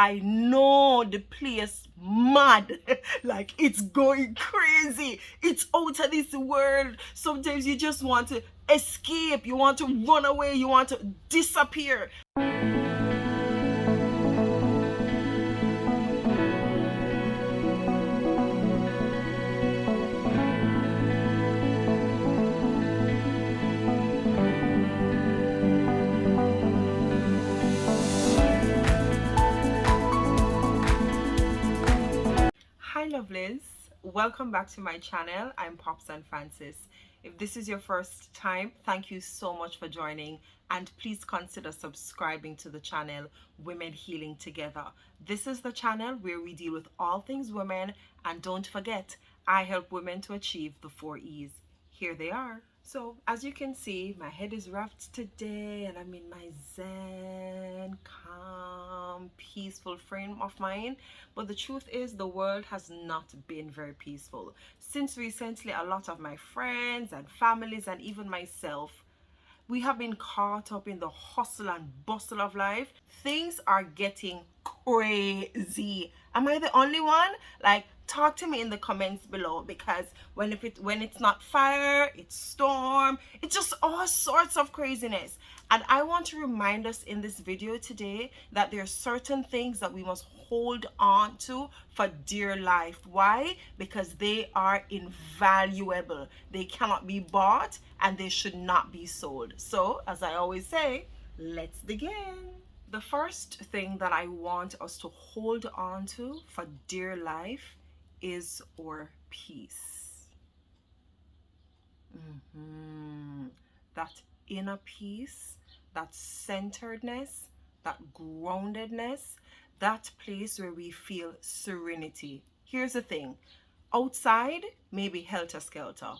I know the place mad. Like, it's going crazy. It's out of this world. Sometimes you just want to escape. You want to run away. You want to disappear. Hi lovelies, welcome back to my channel. I'm Popsann Francis. If this is your first time, thank you so much for joining, and please consider subscribing to the channel Women Healing Together. This is the channel where we deal with all things women, and don't forget, I help women to achieve the 4 E's. Here they are. So as you can see, my head is wrapped today and I'm in my zen, calm, peaceful frame of mind. But the truth is, the world has not been very peaceful. Since recently, a lot of my friends and families and even myself, we have been caught up in the hustle and bustle of life. Things are getting crazy. Am I the only one? Like, talk to me in the comments below, because when it's not fire, it's storm, it's just all sorts of craziness. And I want to remind us in this video today that there are certain things that we must hold on to for dear life. Why? Because they are invaluable. They cannot be bought and they should not be sold. So, as I always say, let's begin. The first thing that I want us to hold on to for dear life is our peace. That inner peace, that centeredness, that groundedness, that place where we feel serenity. Here's the thing. Outside may be helter-skelter.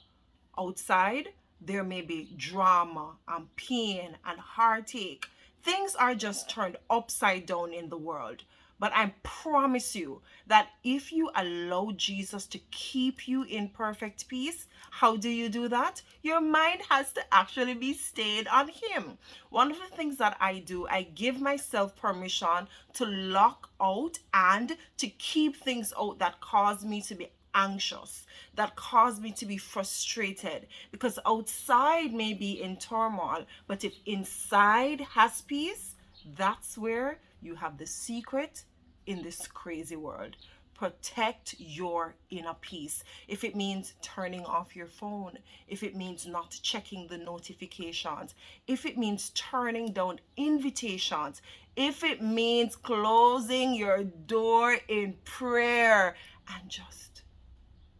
Outside, there may be drama and pain and heartache. Things are just turned upside down in the world. But I promise you that if you allow Jesus to keep you in perfect peace, how do you do that? Your mind has to actually be stayed on Him. One of the things that I do, I give myself permission to lock out and to keep things out that cause me to be anxious, that cause me to be frustrated, because outside may be in turmoil, but if inside has peace, that's where you have the secret in this crazy world. Protect your inner peace. If it means turning off your phone, if it means not checking the notifications, if it means turning down invitations, if it means closing your door in prayer and just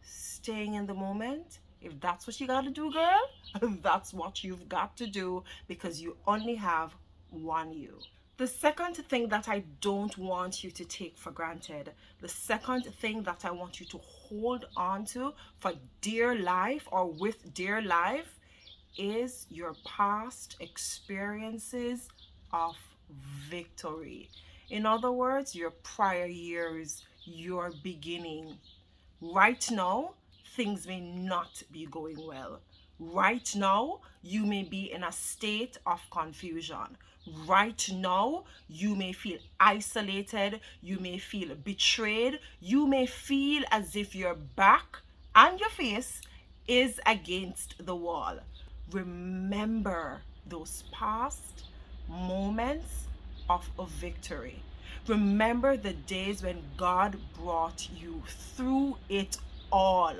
staying in the moment, if that's what you got to do, girl, that's what you've got to do, because you only have one you. The second thing that I don't want you to take for granted, the second thing that I want you to hold on to for dear life or with dear life, is your past experiences of victory. In other words, your prior years, your beginning. Right now, things may not be going well. Right now, you may be in a state of confusion. Right now, you may feel isolated. You may feel betrayed. You may feel as if your back and your face is against the wall. Remember those past moments of a victory. Remember the days when God brought you through it all.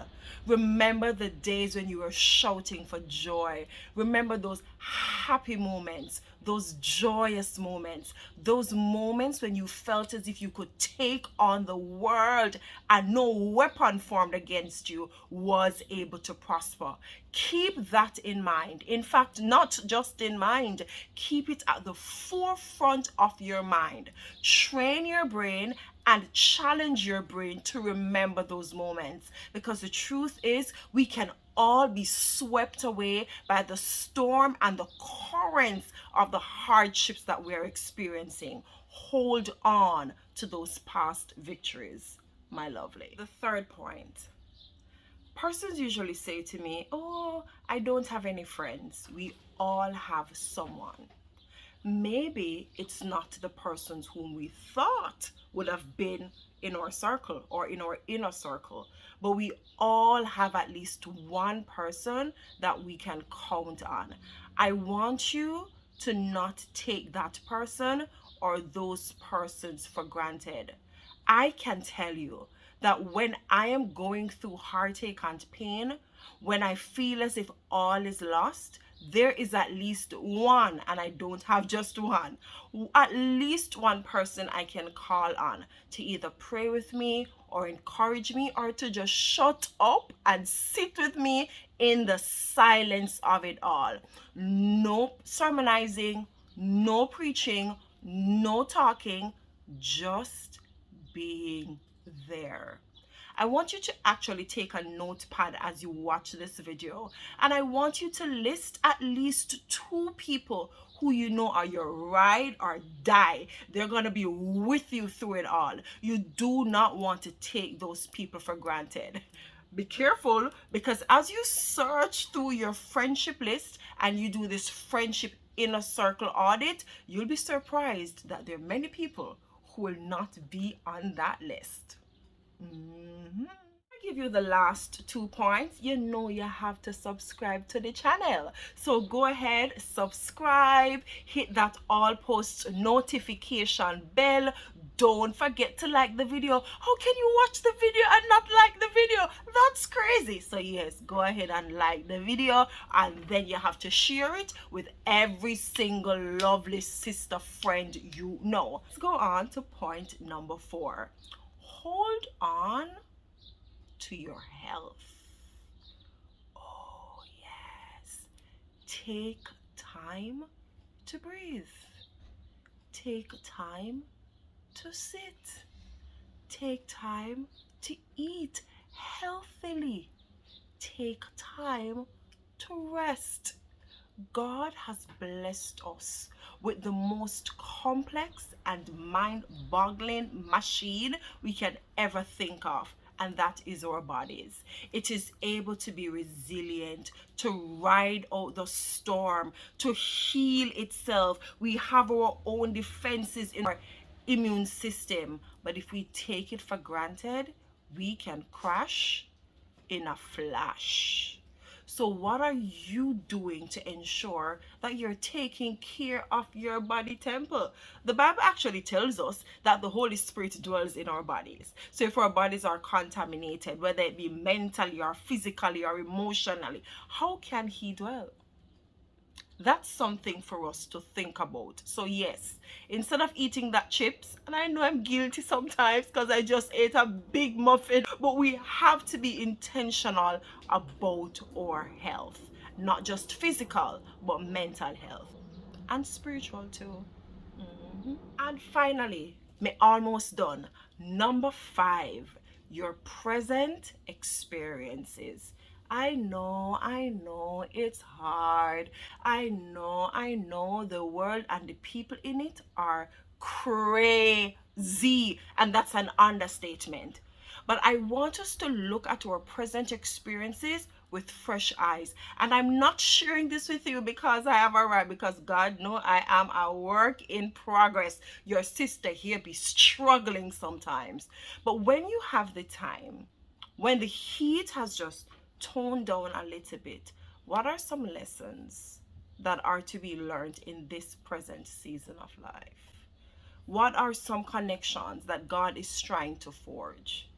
Remember the days when you were shouting for joy. Remember those happy moments, those joyous moments, those moments when you felt as if you could take on the world and no weapon formed against you was able to prosper. Keep that in mind. In fact, not just in mind, keep it at the forefront of your mind. Train your brain and challenge your brain to remember those moments, because the truth is, we can all be swept away by the storm and the currents of the hardships that we're experiencing. Hold on to those past victories, my lovely. The third point. Persons usually say to me, oh, I don't have any friends. We all have someone. Maybe it's not the persons whom we thought would have been in our circle or in our inner circle, but we all have at least one person that we can count on. I want you to not take that person or those persons for granted. I can tell you that when I am going through heartache and pain, when I feel as if all is lost, there is at least one, and I don't have just one, at least one person I can call on to either pray with me or encourage me or to just shut up and sit with me in the silence of it all. No sermonizing, no preaching, no talking, just being there. I want you to actually take a notepad as you watch this video, and I want you to list at least 2 people who you know are your ride or die. They're going to be with you through it all. You do not want to take those people for granted. Be careful, because as you search through your friendship list and you do this friendship inner circle audit, you'll be surprised that there are many people who will not be on that list. I give you the last 2 points. You know you have to subscribe to the channel. So go ahead, subscribe, hit that all posts notification bell. Don't forget to like the video. How can you watch the video and not like the video? That's crazy. So yes, go ahead and like the video, and then you have to share it with every single lovely sister friend you know. Let's go on to point number 4. Hold on to your health. Oh, yes. Take time to breathe. Take time to sit. Take time to eat healthily. Take time to rest. God has blessed us with the most complex and mind-boggling machine we can ever think of, and that is our bodies. It is able to be resilient, to ride out the storm, to heal itself. We have our own defenses in our immune system, but if we take it for granted, we can crash in a flash. So what are you doing to ensure that you're taking care of your body temple? The Bible actually tells us that the Holy Spirit dwells in our bodies. So if our bodies are contaminated, whether it be mentally or physically or emotionally, how can He dwell? That's something for us to think about. So yes, instead of eating that chips, and I know I'm guilty sometimes because I just ate a big muffin, but we have to be intentional about our health, not just physical but mental health and spiritual too. And finally, me almost done. Number 5, your present experiences. I know, it's hard. I know the world and the people in it are crazy, and that's an understatement. But I want us to look at our present experiences with fresh eyes. And I'm not sharing this with you because I have arrived, because God knows I am a work in progress. Your sister here be struggling sometimes. But when you have the time, when the heat has just toned down a little bit, what are some lessons that are to be learned in this present season of life? What are some connections that God is trying to forge?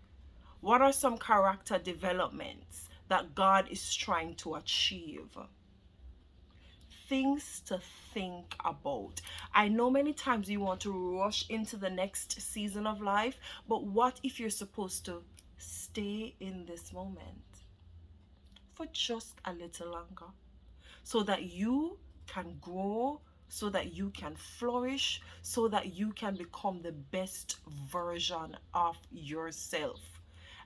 What are some character developments that God is trying to achieve? Things to think about. I know many times you want to rush into the next season of life, but what if you're supposed to stay in this moment for just a little longer so that you can grow, so that you can flourish, so that you can become the best version of yourself?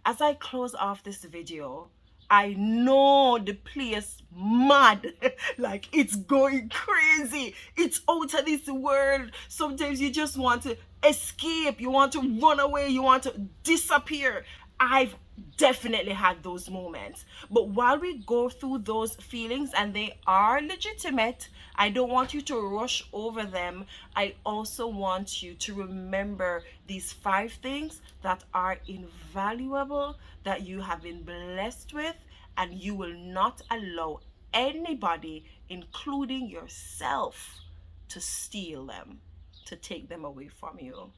As I close off this video, I know the place mad, like it's going crazy. It's out of this world. Sometimes you just want to escape, you want to run away, you want to disappear. I've definitely had those moments. But while we go through those feelings, and they are legitimate, I don't want you to rush over them. I also want you to remember these 5 things that are invaluable, that you have been blessed with, and you will not allow anybody, including yourself, to steal them, to take them away from you.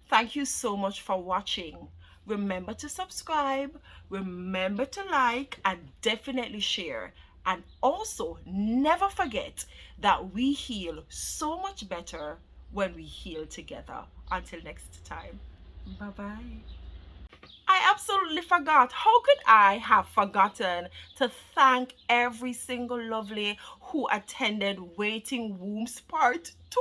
Thank you so much for watching. Remember to subscribe, remember to like, and definitely share. And also, never forget that we heal so much better when we heal together. Until next time, bye bye. I absolutely forgot. How could I have forgotten to thank every single lovely who attended Waiting Wombs Part 2?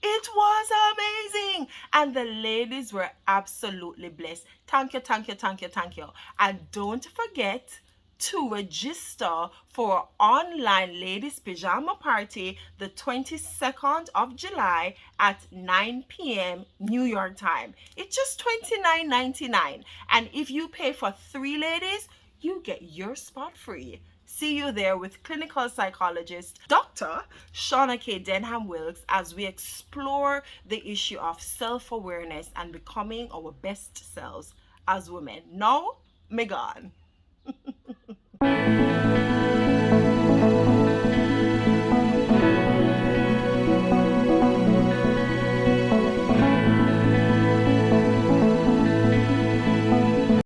It was amazing. And the ladies were absolutely blessed. Thank you, thank you, thank you, thank you. And don't forget to register for our online ladies pajama party the 22nd of July at 9 p.m. New York time. It's just $29.99, and if you pay for 3 ladies, you get your spot free. See you there with clinical psychologist Dr. Shauna K. Denham Wilkes as we explore the issue of self-awareness and becoming our best selves as women. Now, me gone.